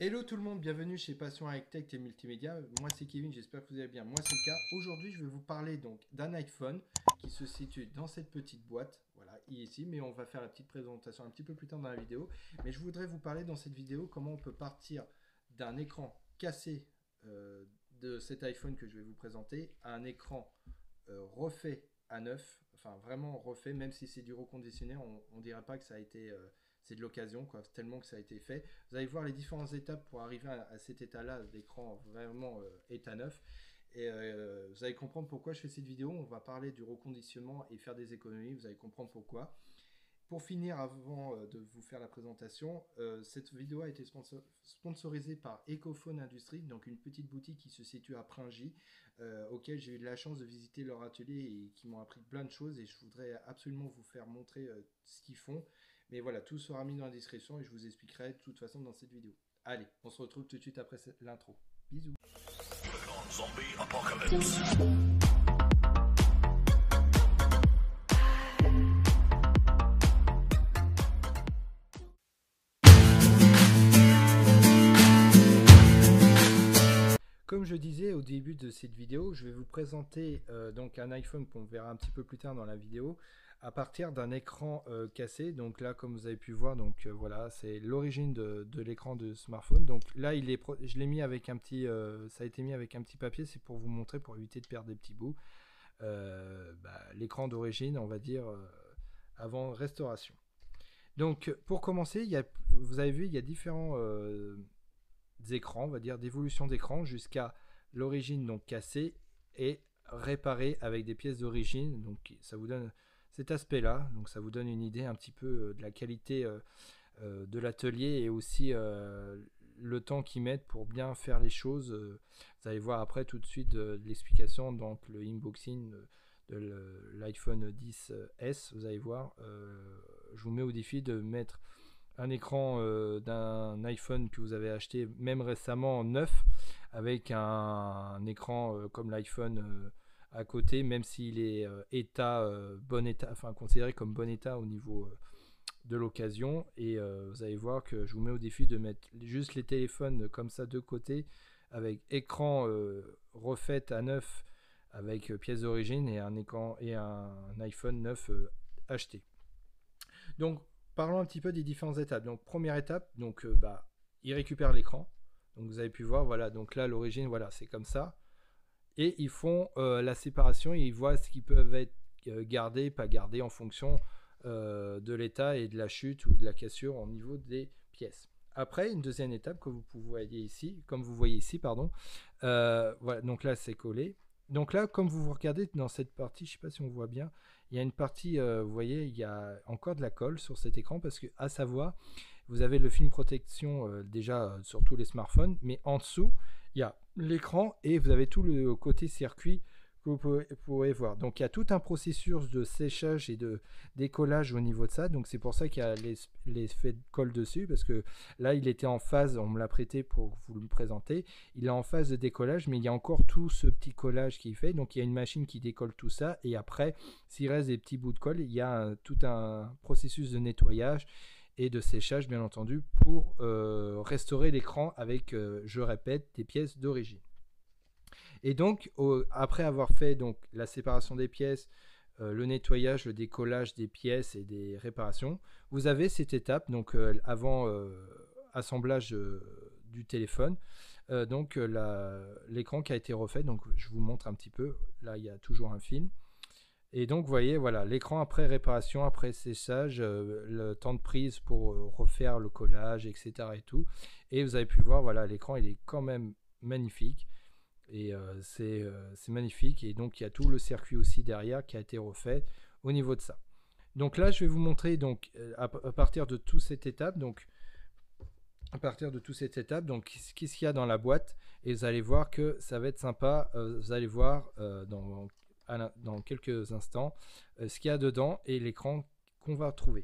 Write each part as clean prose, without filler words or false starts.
Hello tout le monde, bienvenue chez Passion High Tech et Multimédia. Moi c'est Kevin, j'espère que vous allez bien. Moi c'est le cas. Aujourd'hui je vais vous parler donc d'un iPhone qui se situe dans cette petite boîte, voilà, ici, mais on va faire la petite présentation un petit peu plus tard dans la vidéo. Mais je voudrais vous parler dans cette vidéo comment on peut partir d'un écran cassé de cet iPhone que je vais vous présenter à un écran refait à neuf, enfin vraiment refait, même si c'est du reconditionné, on ne dirait pas que ça a été c'est de l'occasion, quoi, tellement que ça a été fait. Vous allez voir les différentes étapes pour arriver à cet état-là d'écran vraiment état neuf. Et vous allez comprendre pourquoi je fais cette vidéo. On va parler du reconditionnement et faire des économies. Vous allez comprendre pourquoi. Pour finir, avant de vous faire la présentation, cette vidéo a été sponsorisée par Ecophone Industries, donc une petite boutique qui se situe à Pringy, auquel j'ai eu la chance de visiter leur atelier et qui m'ont appris plein de choses. Et je voudrais absolument vous faire montrer ce qu'ils font. Mais voilà, tout sera mis dans la description et je vous expliquerai de toute façon dans cette vidéo. Allez, on se retrouve tout de suite après l'intro. Bisous. Zombie apocalypse. Comme je disais au début de cette vidéo, je vais vous présenter donc un iPhone qu'on verra un petit peu plus tard dans la vidéo à partir d'un écran cassé. Donc là, comme vous avez pu voir, donc voilà, c'est l'origine de l'écran de smartphone. Donc là, je l'ai mis avec un petit, ça a été mis avec un petit papier, c'est pour vous montrer, pour éviter de perdre des petits bouts. L'écran d'origine, on va dire avant restauration. Donc pour commencer, vous avez vu, il y a différents écrans, on va dire d'évolution d'écran jusqu'à l'origine donc cassée et réparée avec des pièces d'origine. Donc ça vous donne cet aspect là, donc ça vous donne une idée un petit peu de la qualité de l'atelier et aussi le temps qu'ils mettent pour bien faire les choses. Vous allez voir après tout de suite l'explication, donc le unboxing de l'iPhone 10S. Vous allez voir, je vous mets au défi de mettre un écran d'un iPhone que vous avez acheté même récemment neuf avec un écran comme l'iPhone à côté, même s'il est bon état, enfin considéré comme bon état au niveau de l'occasion. Et vous allez voir que je vous mets au défi de mettre juste les téléphones comme ça de côté avec écran refait à neuf avec pièce d'origine et un écran et un iPhone neuf acheté. Donc parlons un petit peu des différentes étapes. Donc première étape, donc il récupère l'écran. Donc vous avez pu voir, voilà, donc là l'origine, voilà, c'est comme ça. Et ils font la séparation et ils voient ce qui peuvent être gardés, pas gardés en fonction de l'état et de la chute ou de la cassure au niveau des pièces. Après, une deuxième étape que vous voyez ici, comme vous voyez ici, pardon. Voilà, donc là c'est collé. Donc là, comme vous regardez dans cette partie, je ne sais pas si on voit bien, il y a une partie, vous voyez, il y a encore de la colle sur cet écran parce que, à savoir, vous avez le film protection déjà sur tous les smartphones, mais en dessous, il y a l'écran et vous avez tout le côté circuit que vous pourrez voir. Donc il y a tout un processus de séchage et de décollage au niveau de ça. Donc c'est pour ça qu'il y a l'effet de colle dessus, parce que là il était en phase, on me l'a prêté pour vous le présenter, il est en phase de décollage, mais il y a encore tout ce petit collage qui est fait. Donc il y a une machine qui décolle tout ça, et après s'il reste des petits bouts de colle, il y a tout un processus de nettoyage et de séchage bien entendu pour restaurer l'écran avec, je répète, des pièces d'origine. Et donc après avoir fait donc la séparation des pièces, le nettoyage, le décollage des pièces et des réparations, vous avez cette étape donc avant assemblage du téléphone, donc l'écran qui a été refait. Donc je vous montre un petit peu, là il y a toujours un film. Et donc vous voyez, voilà, l'écran après réparation, après séchage, le temps de prise pour refaire le collage, etc. et tout. Et vous avez pu voir, voilà, l'écran il est quand même magnifique. Et c'est magnifique. Et donc il y a tout le circuit aussi derrière qui a été refait au niveau de ça. Donc là je vais vous montrer donc à partir de toute cette étape, donc qu'est-ce qu'il y a dans la boîte. Et vous allez voir que ça va être sympa. Vous allez voir dans quelques instants ce qu'il y a dedans et l'écran qu'on va trouver.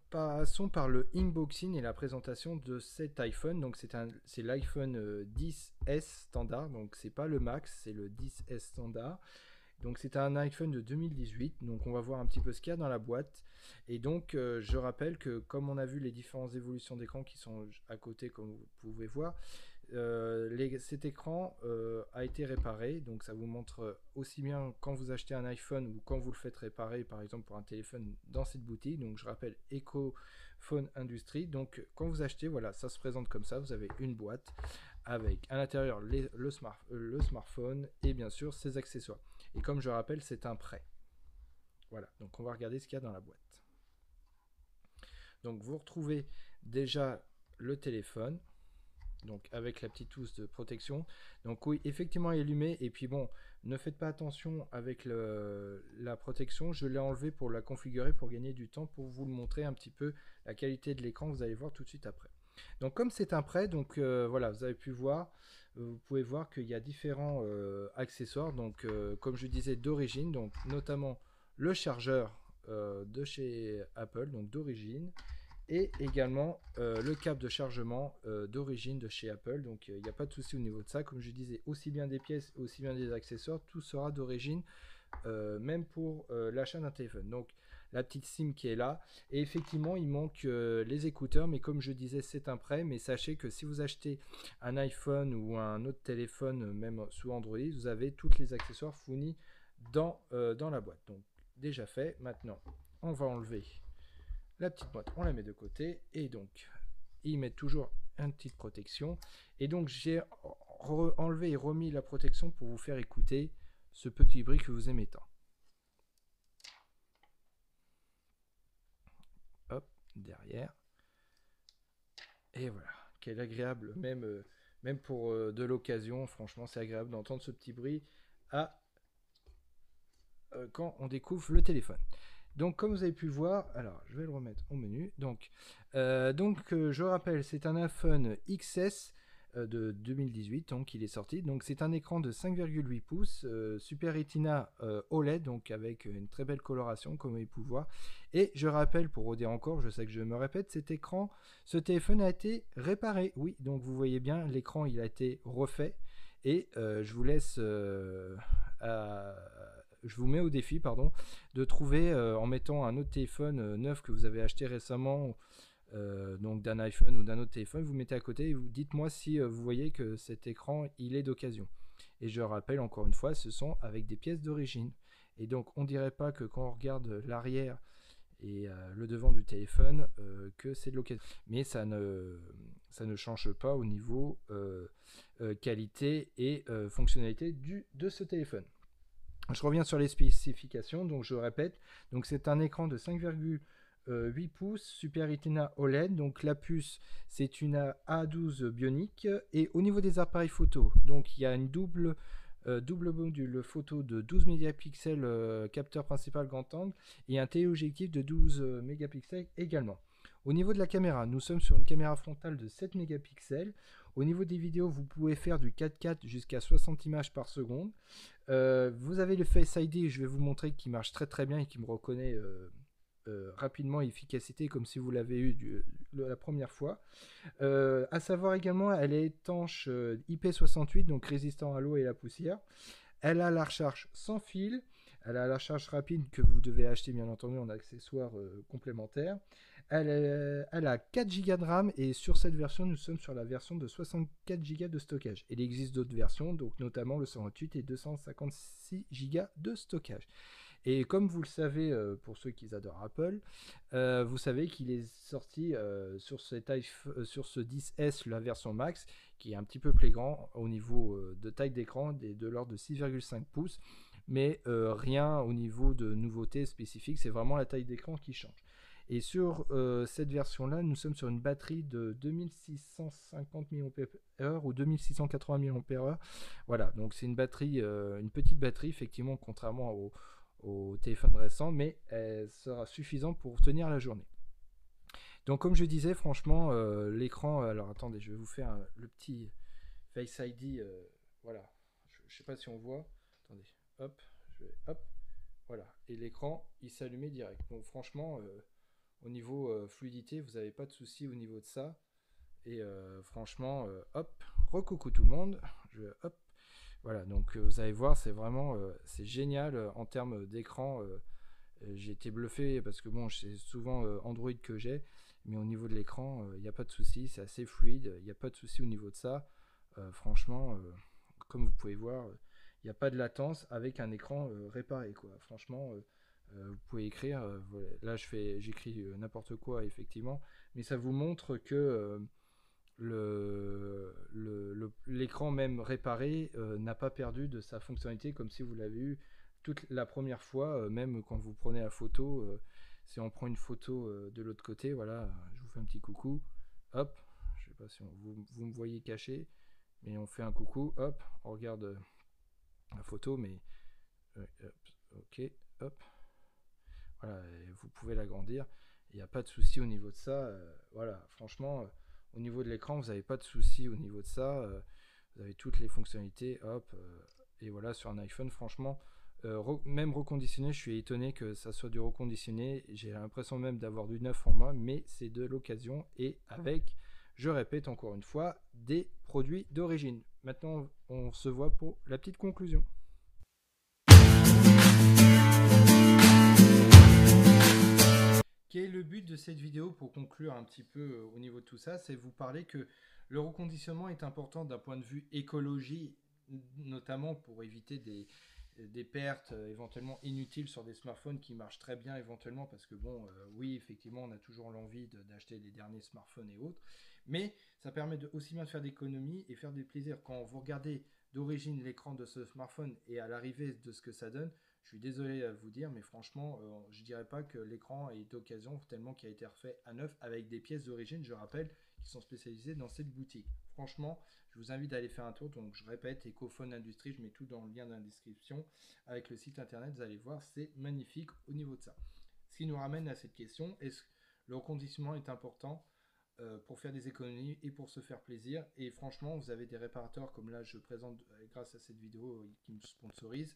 Passons par le unboxing et la présentation de cet iPhone. Donc c'est l'iPhone 10S standard, donc c'est pas le Max, c'est le 10S standard. Donc c'est un iPhone de 2018, donc on va voir un petit peu ce qu'il y a dans la boîte. Et donc je rappelle que comme on a vu les différentes évolutions d'écran qui sont à côté comme vous pouvez voir, cet écran a été réparé, donc ça vous montre aussi bien quand vous achetez un iPhone ou quand vous le faites réparer par exemple pour un téléphone dans cette boutique. Donc je rappelle EcoPhone Industries. Donc quand vous achetez, voilà, ça se présente comme ça, vous avez une boîte avec à l'intérieur le smartphone et bien sûr ses accessoires. Et comme je rappelle, c'est un prêt. Voilà, donc on va regarder ce qu'il y a dans la boîte. Donc vous retrouvez déjà le téléphone, donc avec la petite housse de protection. Donc oui, effectivement il est allumé, et puis bon, ne faites pas attention avec la protection, je l'ai enlevé pour la configurer, pour gagner du temps, pour vous le montrer un petit peu la qualité de l'écran, vous allez voir tout de suite après. Donc comme c'est un prêt, donc voilà, vous avez pu voir, vous pouvez voir qu'il y a différents accessoires, donc comme je disais d'origine, donc notamment le chargeur de chez Apple, donc d'origine, et également le câble de chargement d'origine de chez Apple. Donc il n'y a pas de souci au niveau de ça. Comme je disais, aussi bien des pièces, aussi bien des accessoires, tout sera d'origine, même pour l'achat d'un téléphone. Donc la petite SIM qui est là, et effectivement il manque les écouteurs, mais comme je disais c'est un prêt. Mais sachez que si vous achetez un iPhone ou un autre téléphone, même sous Android, vous avez tous les accessoires fournis dans la boîte. Donc déjà fait. Maintenant on va enlever la petite boîte, on la met de côté, et donc ils mettent toujours une petite protection. Et donc j'ai enlevé et remis la protection pour vous faire écouter ce petit bruit que vous aimez tant. Hop, derrière. Et voilà, quel agréable, même pour de l'occasion, franchement c'est agréable d'entendre ce petit bruit quand on découvre le téléphone. Donc comme vous avez pu voir, alors je vais le remettre au menu. Donc je rappelle, c'est un iPhone XS de 2018, donc il est sorti. Donc c'est un écran de 5,8 pouces, Super Retina OLED, donc avec une très belle coloration comme vous avez pu voir. Et je rappelle, pour redire encore, je sais que je me répète, ce téléphone a été réparé. Oui, donc vous voyez bien, l'écran il a été refait. Et je vous mets au défi, pardon, de trouver en mettant un autre téléphone neuf que vous avez acheté récemment, donc d'un iPhone ou d'un autre téléphone, vous mettez à côté et vous dites-moi si vous voyez que cet écran il est d'occasion. Et je rappelle encore une fois, ce sont avec des pièces d'origine. Et donc on dirait pas que quand on regarde l'arrière et le devant du téléphone que c'est de l'occasion. Mais ça ne change pas au niveau qualité et fonctionnalité de ce téléphone. Je reviens sur les spécifications, donc je répète, donc c'est un écran de 5,8 pouces Super Retina OLED, donc la puce c'est une A12 Bionic, et au niveau des appareils photo, donc il y a une double module photo de 12 mégapixels, capteur principal grand angle, et un téléobjectif de 12 mégapixels également. Au niveau de la caméra, nous sommes sur une caméra frontale de 7 mégapixels. Au niveau des vidéos, vous pouvez faire du 4K jusqu'à 60 images par seconde. Vous avez le Face ID, je vais vous montrer, qui marche très très bien et qui me reconnaît rapidement, efficacité, comme si vous l'avez eu la première fois. À savoir également, elle est étanche IP68, donc résistant à l'eau et la poussière. Elle a la recharge sans fil. Elle a la recharge rapide que vous devez acheter bien entendu en accessoires complémentaires. Elle a 4 Go de RAM, et sur cette version, nous sommes sur la version de 64 Go de stockage. Il existe d'autres versions, donc notamment le 128 et 256 Go de stockage. Et comme vous le savez, pour ceux qui adorent Apple, vous savez qu'il est sorti sur ce 10S, la version Max, qui est un petit peu plus grand au niveau de taille d'écran, de l'ordre de 6,5 pouces, mais rien au niveau de nouveautés spécifiques, c'est vraiment la taille d'écran qui change. Et sur cette version-là, nous sommes sur une batterie de 2650 mAh ou 2680 mAh. Voilà, donc c'est une batterie, une petite batterie, effectivement, contrairement au téléphone récent, mais elle sera suffisante pour tenir la journée. Donc comme je disais, franchement, l'écran, alors attendez, je vais vous faire le petit Face ID, voilà, je ne sais pas si on voit, attendez, hop, hop, voilà, et l'écran, il s'allumait direct. Donc franchement, au niveau fluidité, vous n'avez pas de souci au niveau de ça. Et franchement, hop, recoucou tout le monde. Hop, Voilà, donc vous allez voir, c'est vraiment c'est génial en termes d'écran. J'ai été bluffé parce que bon, c'est souvent Android que j'ai, mais au niveau de l'écran, il n'y a pas de souci, c'est assez fluide, il n'y a pas de souci au niveau de ça. Franchement, comme vous pouvez voir, il n'y a pas de latence avec un écran réparé, quoi. Franchement, vous pouvez écrire. Voilà. Là, j'écris n'importe quoi, effectivement, mais ça vous montre que l'écran même réparé n'a pas perdu de sa fonctionnalité comme si vous l'avez eu toute la première fois, même quand vous prenez la photo. Si on prend une photo de l'autre côté, voilà, je vous fais un petit coucou, hop, je sais pas si vous me voyez caché, mais on fait un coucou, hop, on regarde la photo, mais hop, ok, hop, voilà, vous pouvez l'agrandir, il n'y a pas de souci au niveau de ça, voilà, franchement, au niveau de l'écran, vous n'avez pas de souci au niveau de ça, vous avez toutes les fonctionnalités, hop, et voilà, sur un iPhone, franchement, même reconditionné, je suis étonné que ça soit du reconditionné, j'ai l'impression même d'avoir du neuf en moi, mais c'est de l'occasion, et avec, je répète encore une fois, des produits d'origine. Maintenant, on se voit pour la petite conclusion. Quel est le but de cette vidéo pour conclure un petit peu au niveau de tout ça? C'est vous parler que le reconditionnement est important d'un point de vue écologie, notamment pour éviter des pertes éventuellement inutiles sur des smartphones qui marchent très bien éventuellement parce que bon, oui, effectivement, on a toujours l'envie d'acheter les derniers smartphones et autres, mais ça permet aussi bien de faire d'économies et faire des plaisirs. Quand vous regardez d'origine l'écran de ce smartphone et à l'arrivée de ce que ça donne, je suis désolé à vous dire, mais franchement, je dirais pas que l'écran est d'occasion tellement qu'il a été refait à neuf avec des pièces d'origine, je rappelle, qui sont spécialisées dans cette boutique. Franchement, je vous invite à aller faire un tour. Donc, je répète, Ecophone Industrie, je mets tout dans le lien dans la description avec le site internet. Vous allez voir, c'est magnifique au niveau de ça. Ce qui nous ramène à cette question, est-ce que le reconditionnement est important pour faire des économies et pour se faire plaisir? Et franchement, vous avez des réparateurs comme là, je présente grâce à cette vidéo qui me sponsorise.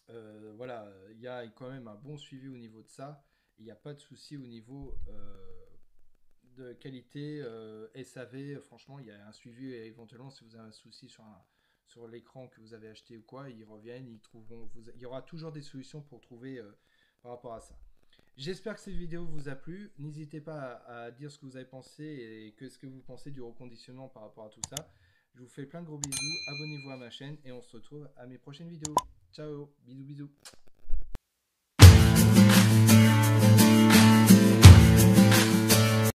Voilà, il y a quand même un bon suivi au niveau de ça. Il n'y a pas de souci au niveau de qualité SAV. Franchement, il y a un suivi et éventuellement si vous avez un souci sur l'écran que vous avez acheté ou quoi, ils reviennent, ils trouveront. Il y aura toujours des solutions pour trouver par rapport à ça. J'espère que cette vidéo vous a plu. N'hésitez pas à dire ce que vous avez pensé et ce que vous pensez du reconditionnement par rapport à tout ça. Je vous fais plein de gros bisous. Abonnez-vous à ma chaîne et on se retrouve à mes prochaines vidéos. Ciao, bisous bisous.